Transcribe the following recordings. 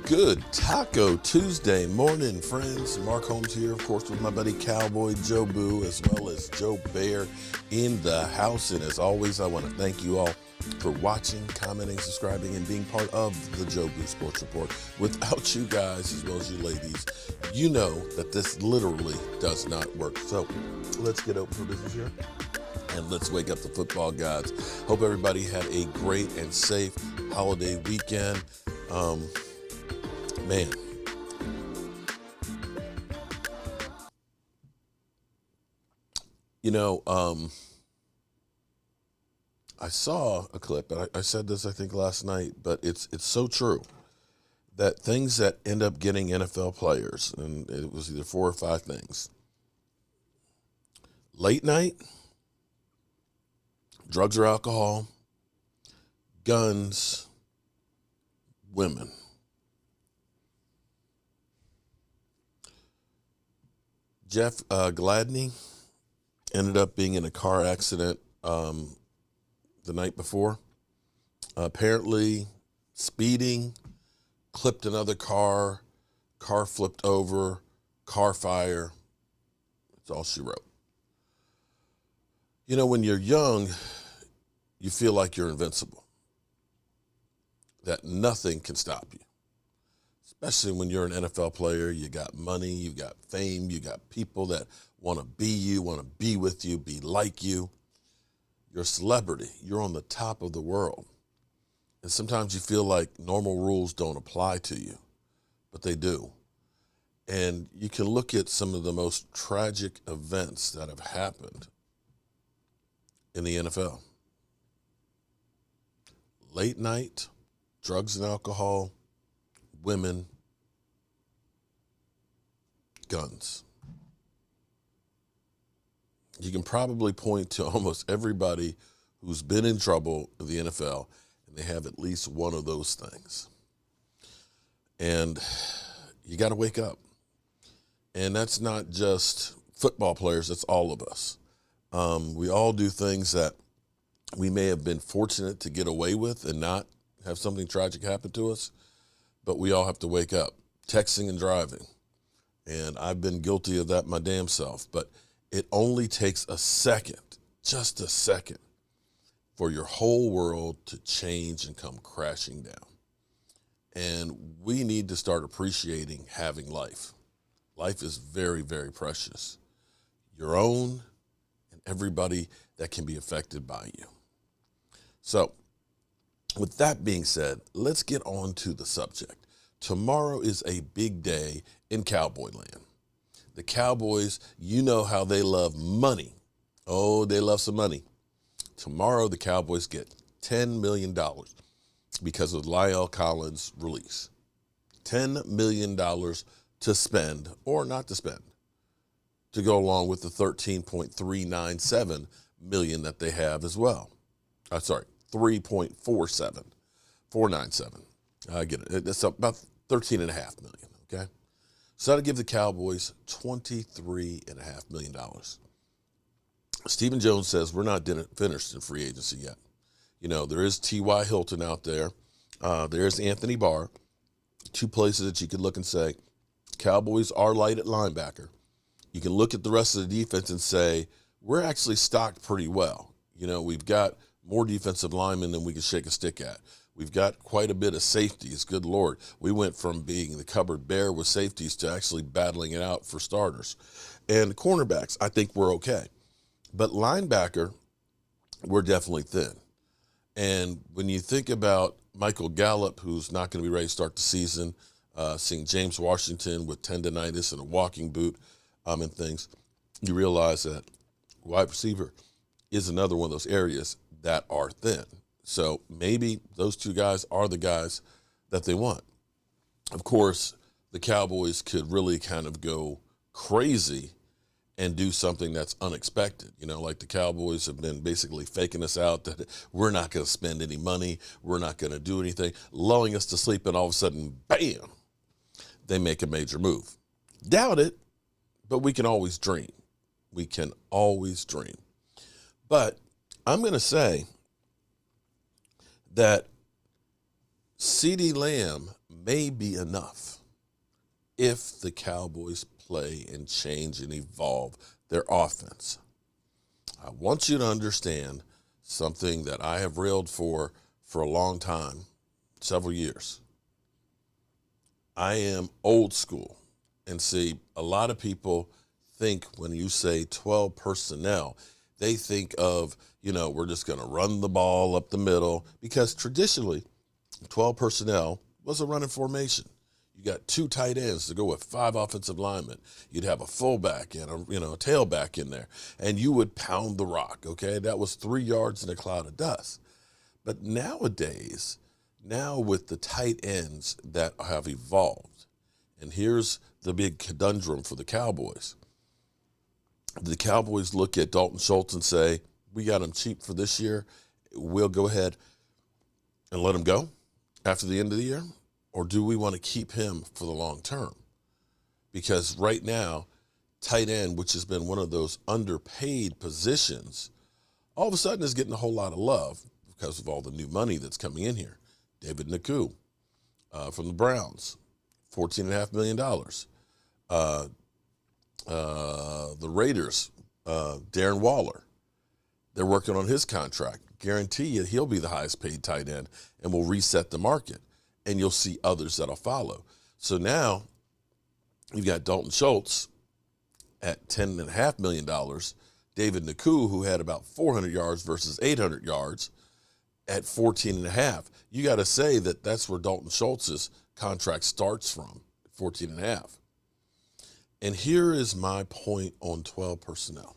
Good Taco Tuesday morning, friends. Mark Holmes here, of course, with my buddy Cowboy Joe Boo, as well as Joe Bear in the house. And as always, I want to thank you all for watching, commenting, subscribing, and being part of the Joe Boo Sports Report. Without you guys, as well as you ladies, you know that this literally does not work. So let's get open for business here. And let's wake up the football gods. Hope everybody had a great and safe holiday weekend. Man. You know, I saw a clip, and I said this, I think, last night, but it's so true that things that end up getting NFL players, and it was either 4 or 5 things. Late night, drugs or alcohol, guns, women. Jeff Gladney ended up being in a car accident the night before. Apparently speeding, clipped another car flipped over, car fire. That's all she wrote. You know, when you're young, you feel like you're invincible, that nothing can stop you. Especially when you're an NFL player, you got money, you got fame, you got people that want to be you, want to be with you, be like you. You're a celebrity. You're on the top of the world. And sometimes you feel like normal rules don't apply to you, but they do. And you can look at some of the most tragic events that have happened in the NFL. Late night, drugs and alcohol, women, guns. You can probably point to almost everybody who's been in trouble in the NFL, and they have at least one of those things. And you got to wake up. And that's not just football players, that's all of us. We all do things that we may have been fortunate to get away with and not have something tragic happen to us, but we all have to wake up. Texting and driving. And I've been guilty of that my damn self, but it only takes a second, just a second, for your whole world to change and come crashing down. And we need to start appreciating having life. Life is very, very precious. Your own and everybody that can be affected by you. So, with that being said, let's get on to the subject. Tomorrow is a big day in Cowboy land. The Cowboys, you know how they love money. Oh, they love some money. Tomorrow, the Cowboys get $10 million because of La'el Collins' release. $10 million to spend or not to spend, to go along with the $13.397 million that they have as well. 3.497. I get it. It's about $13.5 million, okay? So that'll give the Cowboys $23.5 million. Stephen Jones says we're not finished in free agency yet. You know, there is T.Y. Hilton out there. There's Anthony Barr. 2 places that you could look and say, Cowboys are light at linebacker. You can look at the rest of the defense and say, we're actually stocked pretty well. You know, we've got more defensive linemen than we can shake a stick at. We've got quite a bit of safeties, good Lord. We went from being the cupboard bare with safeties to actually battling it out for starters. And cornerbacks, I think we're okay. But linebacker, we're definitely thin. And when you think about Michael Gallup, who's not going to be ready to start the season, seeing James Washington with tendonitis and a walking boot and things, you realize that wide receiver is another one of those areas that are thin. So maybe those 2 guys are the guys that they want. Of course, the Cowboys could really kind of go crazy and do something that's unexpected. You know, like the Cowboys have been basically faking us out that we're not going to spend any money, we're not going to do anything, lulling us to sleep, and all of a sudden, bam, they make a major move. Doubt it, but we can always dream. We can always dream. But I'm going to say that CeeDee Lamb may be enough if the Cowboys play and change and evolve their offense. I want you to understand something that I have railed for a long time, several years. I am old school. And see, a lot of people think when you say 12 personnel, they think of, we're just going to run the ball up the middle, because traditionally 12 personnel was a running formation. You got 2 tight ends to go with 5 offensive linemen. You'd have a fullback and a tailback in there, and you would pound the rock. Okay, that was 3 yards in a cloud of dust. But nowadays, with the tight ends that have evolved, and here's the big conundrum for the Cowboys. The Cowboys look at Dalton Schultz and say, we got him cheap for this year. We'll go ahead and let him go after the end of the year? Or do we want to keep him for the long term? Because right now, tight end, which has been one of those underpaid positions, all of a sudden is getting a whole lot of love because of all the new money that's coming in here. David Njoku from the Browns, $14.5 million. The Raiders, Darren Waller, they're working on his contract. Guarantee you he'll be the highest paid tight end and will reset the market. And you'll see others that'll follow. So now you've got Dalton Schultz at $10.5 million. David Njoku, who had about 400 yards versus 800 yards, at 14.5. You got to say that that's where Dalton Schultz's contract starts from, 14.5. And here is my point on 12 personnel.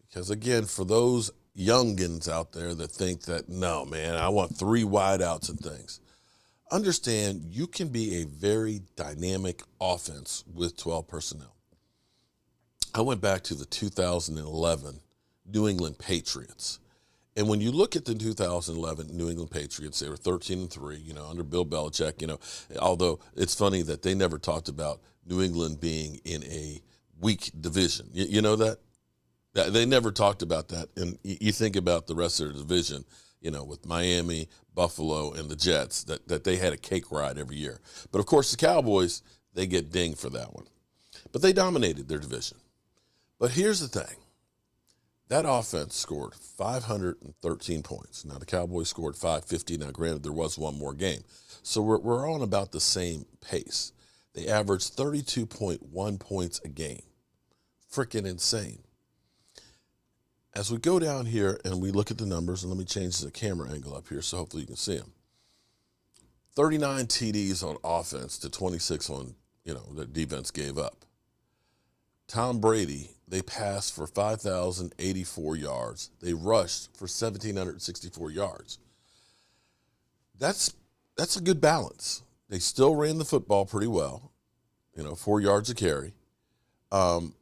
Because again, for those youngins out there that think that, no, man, I want 3 wideouts and things. Understand you can be a very dynamic offense with 12 personnel. I went back to the 2011 New England Patriots. And when you look at the 2011 New England Patriots, they were 13-3, under Bill Belichick, although it's funny that they never talked about New England being in a weak division. You know that? They never talked about that. And you think about the rest of the division, with Miami, Buffalo, and the Jets, that they had a cake ride every year. But, of course, the Cowboys, they get dinged for that one. But they dominated their division. But here's the thing. That offense scored 513 points. Now, the Cowboys scored 550. Now, granted, there was one more game. So we're on about the same pace. They averaged 32.1 points a game. Freaking insane. As we go down here and we look at the numbers, and let me change the camera angle up here so hopefully you can see them. 39 TDs on offense to 26 on, the defense gave up. Tom Brady, they passed for 5,084 yards. They rushed for 1,764 yards. That's a good balance. They still ran the football pretty well, 4 yards a carry. And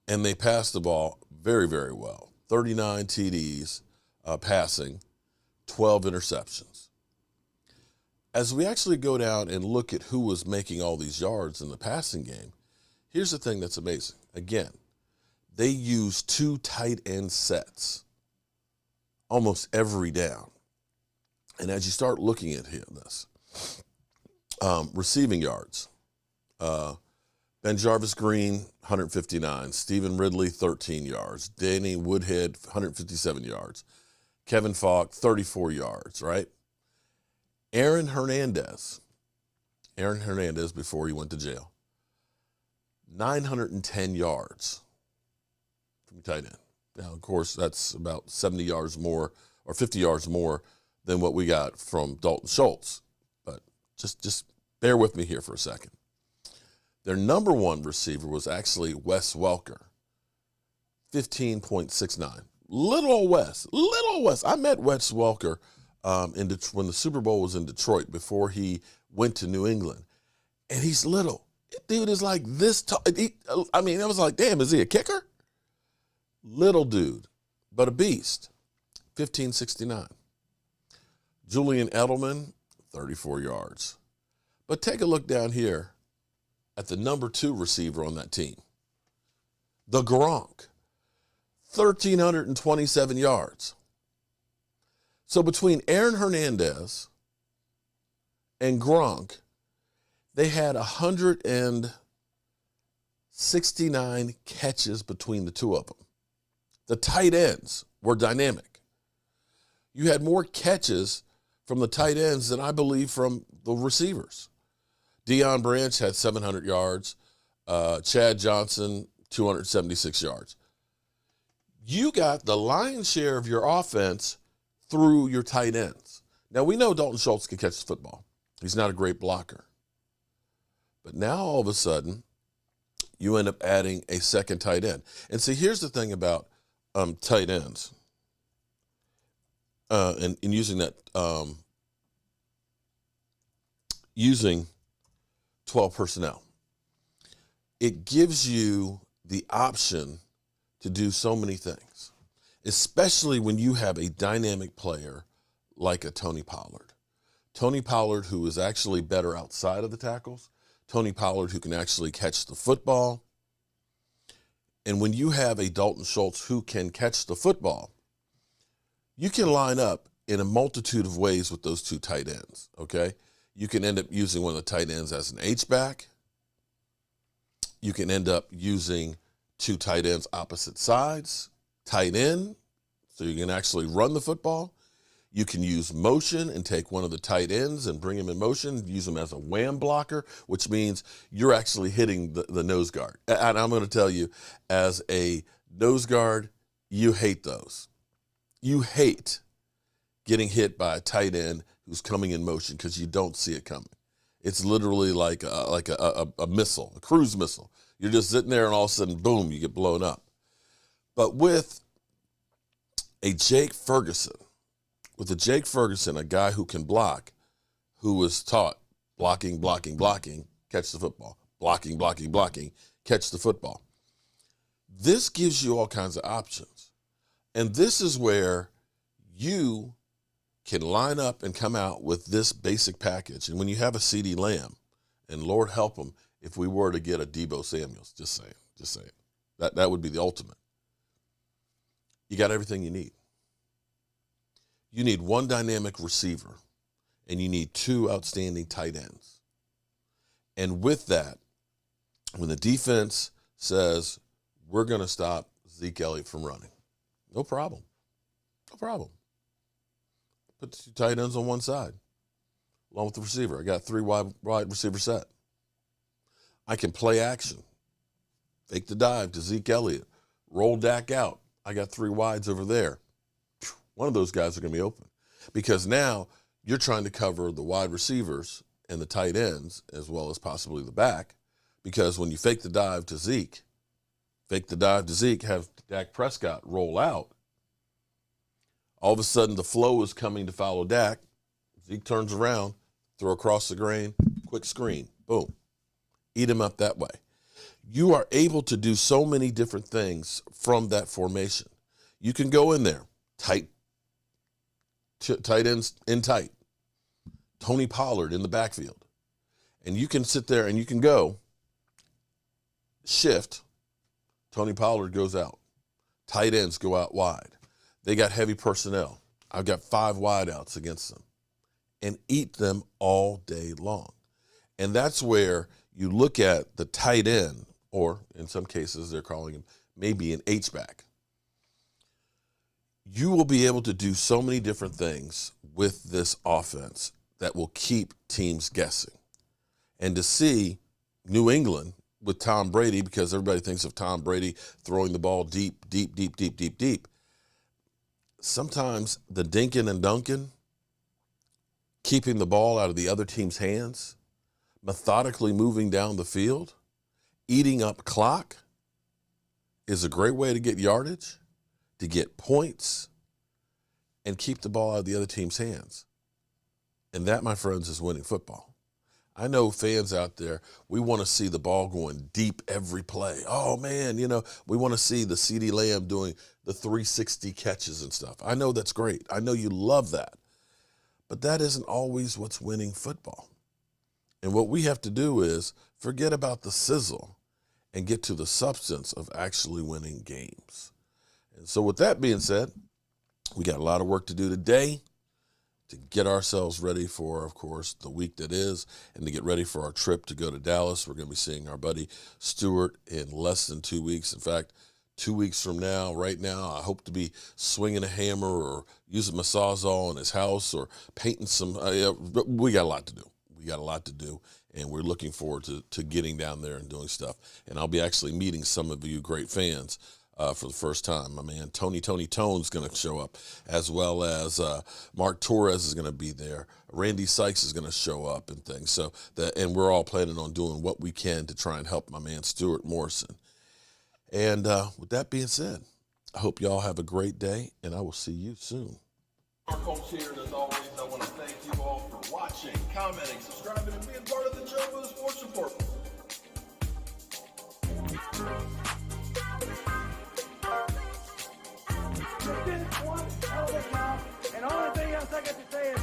they passed the ball very, very well. 39 TDs passing, 12 interceptions. As we actually go down and look at who was making all these yards in the passing game, here's the thing that's amazing. Again, they use 2 tight end sets almost every down. And as you start looking at this, receiving yards, Ben Jarvis Green, 159. Stephen Ridley, 13 yards. Danny Woodhead, 157 yards. Kevin Falk, 34 yards, right? Aaron Hernandez before he went to jail, 910 yards from tight end. Now, of course, that's about 70 yards more or 50 yards more than what we got from Dalton Schultz. But just bear with me here for a second. Their number 1 receiver was actually Wes Welker, 15.69. Little old Wes. I met Wes Welker when the Super Bowl was in Detroit before he went to New England. And he's little. Dude is like this tall. I was like, damn, is he a kicker? Little dude, but a beast, 15.69. Julian Edelman, 34 yards. But take a look down here at the number 2 receiver on that team, the Gronk, 1,327 yards. So between Aaron Hernandez and Gronk, they had 169 catches between the two of them. The tight ends were dynamic. You had more catches from the tight ends than I believe from the receivers. Deion Branch had 700 yards. Chad Johnson, 276 yards. You got the lion's share of your offense through your tight ends. Now, we know Dalton Schultz can catch the football. He's not a great blocker. But now, all of a sudden, you end up adding a second tight end. And see, here's the thing about tight ends and using that, using 12 personnel. It gives you the option to do so many things, especially when you have a dynamic player like a Tony Pollard. Tony Pollard, who is actually better outside of the tackles. Tony Pollard, who can actually catch the football. And when you have a Dalton Schultz who can catch the football, you can line up in a multitude of ways with those two tight ends, okay? You can end up using one of the tight ends as an H-back. You can end up using two tight ends opposite sides, tight end, so you can actually run the football. You can use motion and take one of the tight ends and bring him in motion, use him as a wham blocker, which means you're actually hitting the nose guard. And I'm going to tell you, as a nose guard, you hate those. You hate getting hit by a tight end who's coming in motion because you don't see it coming. It's literally like a missile, a cruise missile. You're just sitting there and all of a sudden, boom, you get blown up. But with a Jake Ferguson, a guy who can block, who was taught blocking, catch the football, blocking, catch the football. This gives you all kinds of options. And this is where you can line up and come out with this basic package. And when you have a CeeDee Lamb, and Lord help him if we were to get a Deebo Samuels, just saying. That would be the ultimate. You got everything you need. You need one dynamic receiver, and you need two outstanding tight ends. And with that, when the defense says, we're going to stop Zeke Elliott from running, no problem. Put the two tight ends on one side, along with the receiver. I got three wide receiver set. I can play action, fake the dive to Zeke Elliott, roll Dak out. I got three wides over there. One of those guys are going to be open because now you're trying to cover the wide receivers and the tight ends as well as possibly the back, because when you fake the dive to Zeke, have Dak Prescott roll out, all of a sudden the flow is coming to follow Dak. Zeke turns around, throw across the grain, quick screen, boom. Eat him up that way. You are able to do so many different things from that formation. You can go in there, tight ends in tight, Tony Pollard in the backfield. And you can sit there and you can go shift, Tony Pollard goes out. Tight ends go out wide. They got heavy personnel. I've got 5 wideouts against them and eat them all day long. And that's where you look at the tight end, or in some cases they're calling him maybe an H-back. You will be able to do so many different things with this offense that will keep teams guessing. And to see New England with Tom Brady, because everybody thinks of Tom Brady throwing the ball deep. Sometimes the dinking and dunking, keeping the ball out of the other team's hands, methodically moving down the field, eating up clock is a great way to get yardage, to get points, and keep the ball out of the other team's hands. And that, my friends, is winning football. I know fans out there, we want to see the ball going deep every play. Oh, man, we want to see the CeeDee Lamb doing the 360 catches and stuff. I know that's great. I know you love that. But that isn't always what's winning football. And what we have to do is forget about the sizzle and get to the substance of actually winning games. And so with that being said, we got a lot of work to do today. to get ourselves ready for, of course, the week that is, and to get ready for our trip to go to Dallas. We're going to be seeing our buddy Stewart in less than 2 weeks. In fact, 2 weeks from now, right now, I hope to be swinging a hammer or using my Sawzall in his house or painting some. We got a lot to do. We got a lot to do, and we're looking forward to getting down there and doing stuff. And I'll be actually meeting some of you great fans for the first time. My man Tony Tone's going to show up, as well as Mark Torres is going to be there. Randy Sykes is going to show up and things. So and we're all planning on doing what we can to try and help my man Stuart Morrison. And with that being said, I hope y'all have a great day, and I will see you soon. Our coach here, and as always, I want to thank you all for watching, commenting, subscribing, and being part of the Joe Sports Report. You did one hell of a job, and the only thing else I got to say is